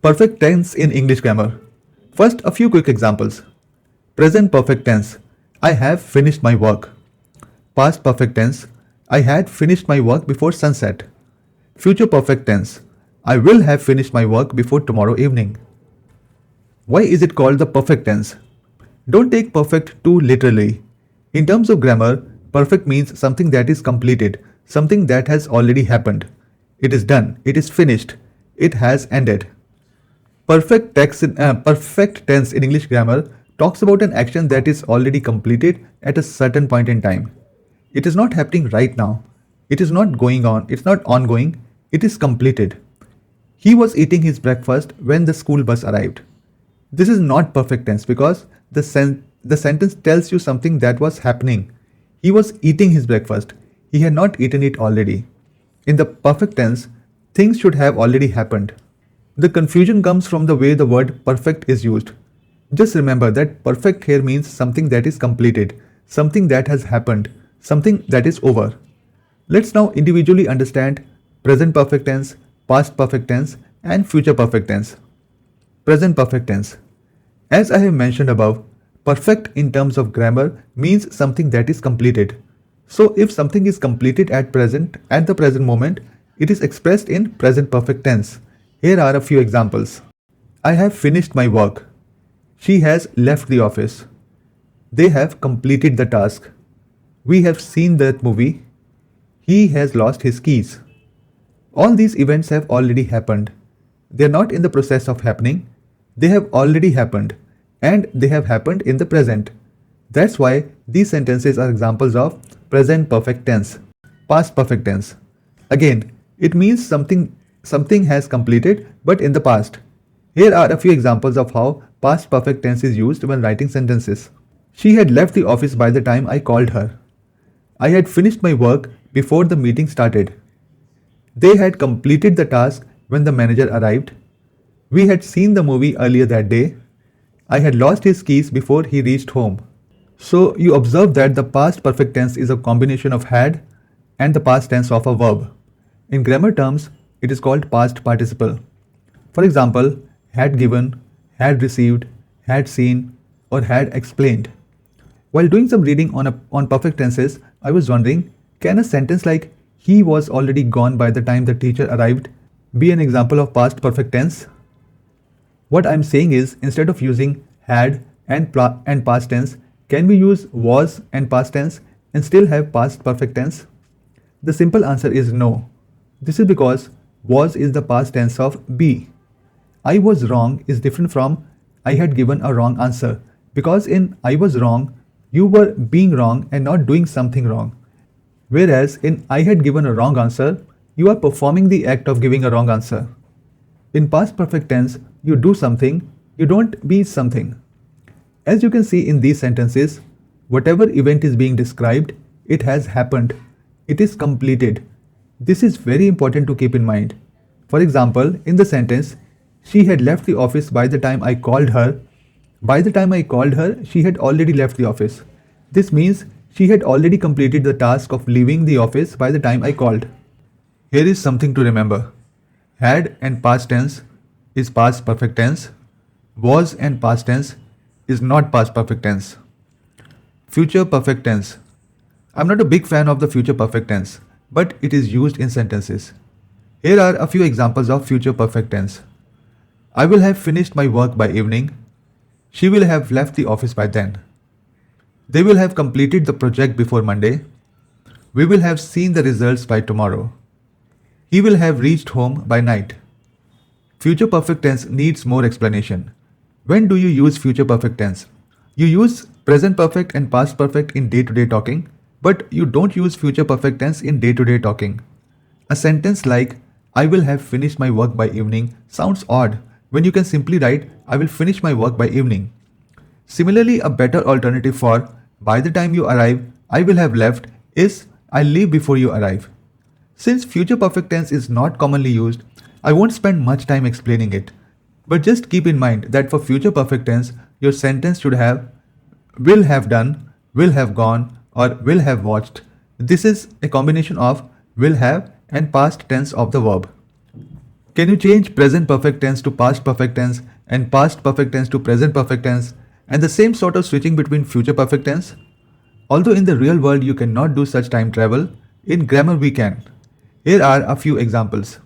Perfect tense in English grammar. First, a few quick examples. Present perfect tense. I have finished my work. Past perfect tense. I had finished my work before sunset. Future perfect tense. I will have finished my work before tomorrow evening. Why is it called the perfect tense? Don't take perfect too literally. In terms of grammar, perfect means something that is completed, something that has already happened. It is done, it is finished, it has ended. Perfect tense in English grammar talks about an action that is already completed at a certain point in time. It is not happening right now. It is not going on. It's not ongoing. It is completed. He was eating his breakfast when the school bus arrived. This is not perfect tense because the sentence tells you something that was happening. He was eating his breakfast. He had not eaten it already. In the perfect tense, things should have already happened. The confusion comes from the way the word perfect is used. Just remember that perfect here means something that is completed, something that has happened, something that is over. Let's now individually understand present perfect tense, past perfect tense, and future perfect tense. Present perfect tense. As I have mentioned above, perfect in terms of grammar means something that is completed. So if something is completed at the present moment, it is expressed in present perfect tense. Here are a few examples. I have finished my work. She has left the office. They have completed the task. We have seen that movie. He has lost his keys. All these events have already happened. They are not in the process of happening. They have already happened. And they have happened in the present. That's why these sentences are examples of present perfect tense. Past perfect tense. Again, it means something has completed but in the past. Here are a few examples of how past perfect tense is used when writing sentences. She had left the office by the time I called her. I had finished my work before the meeting started. They had completed the task when the manager arrived. We had seen the movie earlier that day. I had lost his keys before he reached home. So you observe that the past perfect tense is a combination of had and the past tense of a verb. In grammar terms, it is called past participle. For example, had given, had received, had seen, or had explained. While doing some reading on perfect tenses, I was wondering, can a sentence like he was already gone by the time the teacher arrived be an example of past perfect tense? What I'm saying is, instead of using had and past tense, can we use was and past tense and still have past perfect tense? The simple answer is no. This is because was is the past tense of be. I was wrong is different from I had given a wrong answer, because in I was wrong, you were being wrong and not doing something wrong. Whereas in I had given a wrong answer, you are performing the act of giving a wrong answer. In past perfect tense, you do something, you don't be something. As you can see in these sentences, whatever event is being described, it has happened. It is completed. This is very important to keep in mind. For example, in the sentence, she had left the office by the time I called her. By the time I called her, she had already left the office. This means she had already completed the task of leaving the office by the time I called. Here is something to remember. Had and past tense is past perfect tense. Was and past tense is not past perfect tense. Future perfect tense. I'm not a big fan of the future perfect tense, but it is used in sentences. Here are a few examples of future perfect tense. I will have finished my work by evening. She will have left the office by then. They will have completed the project before Monday. We will have seen the results by tomorrow. He will have reached home by night. Future perfect tense needs more explanation. When do you use future perfect tense? You use present perfect and past perfect in day-to-day talking, but you don't use future perfect tense in day-to-day talking. A sentence like, I will have finished my work by evening sounds odd when you can simply write, I will finish my work by evening. Similarly, a better alternative for, by the time you arrive, I will have left is, I'll leave before you arrive. Since future perfect tense is not commonly used, I won't spend much time explaining it. But just keep in mind that for future perfect tense, your sentence should have will have done, will have gone, or will have watched. This is a combination of will have and past tense of the verb. Can you change present perfect tense to past perfect tense and past perfect tense to present perfect tense and the same sort of switching between future perfect tense? Although in the real world you cannot do such time travel, in grammar we can. Here are a few examples.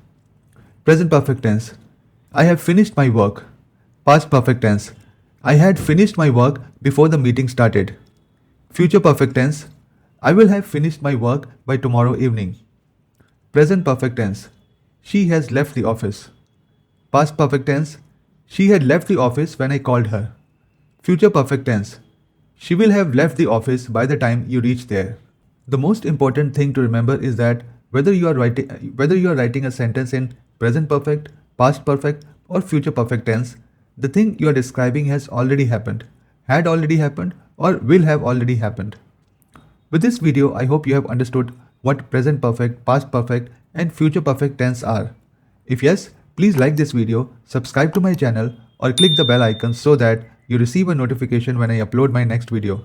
Present perfect tense. I have finished my work. Past perfect tense. I had finished my work before the meeting started. Future perfect tense. I will have finished my work by tomorrow evening. Present perfect tense. She has left the office. Past perfect tense. She had left the office when I called her. Future perfect tense. She will have left the office by the time you reach there. The most important thing to remember is that whether you are writing a sentence in present perfect, past perfect, or future perfect tense, the thing you are describing has already happened, had already happened, or will have already happened. With this video, I hope you have understood what present perfect, past perfect, and future perfect tense are. If yes, please like this video, subscribe to my channel, or click the bell icon so that you receive a notification when I upload my next video.